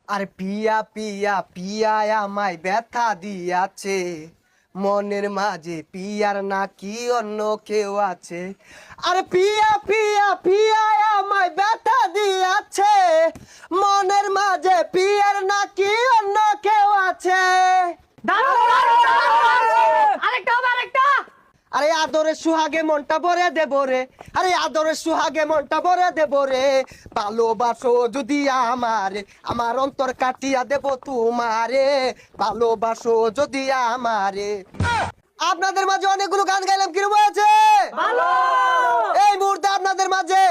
আরে পিয়া পিয়া পিয়া আমায় ব্যথা দিয়াছে, মনের মাঝে পিয়ার নাকি অন্য কেউ আছে। আরে পিয়া পিয়া পিয়া আমায় ব্যথা দিয়াছে, মনের মাঝে পিয়ার নাকি অন্য কেউ আছে। আরে আদরে সুহাগে মনটা ভরে দেব রে, আরে আদরে সুহাগে মনটা ভরে দেব রে। ভালোবাসো যদি আমারে, আমার অন্তর কাটিয়া দেব তোমারে। ভালোবাসো যদি আমারে। আপনাদের মাঝে অনেকগুলো গান গাইলাম, কিরকম আছে? ভালো। এই মুহূর্তে আপনাদের মাঝে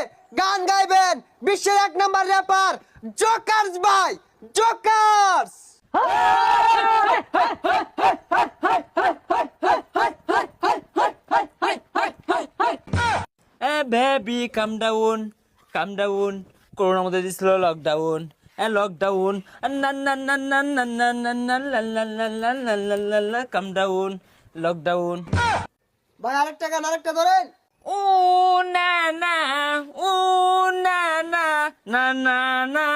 গান গাইবেন বিশ্বের 1 নাম্বার র্যাপার জোকারস ভাই, জোকারস। বেবি কাম ডাউন, কাম ডাউন। করোনার মধ্যে দিছিল লকডাউন, লকডাউন। কাম ডাউন, লকডাউন। ভাই আরেকটা গান, আরেকটা ধরেন। ও না না, ও না না, না না না।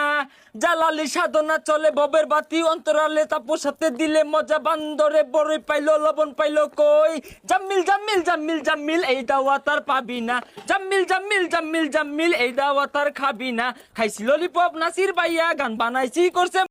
জালালি সাধনা চলে ববের বাতি অন্তরালে, তাপস সাথে দিলে মজা বান্দরে বড়ই পাইলো লবণ পাইলো কই। জাম্মিল জাম্মিল জাম্মিল জাম্মিল এই দাওয়া তার পাবি না। জাম্মিল জাম্মিল জাম্মিল জাম্মিল এই দাওয়া তার খাবি না। খাইছি ললিপপ নাসির ভাইয়া, গান বানাইছি করছে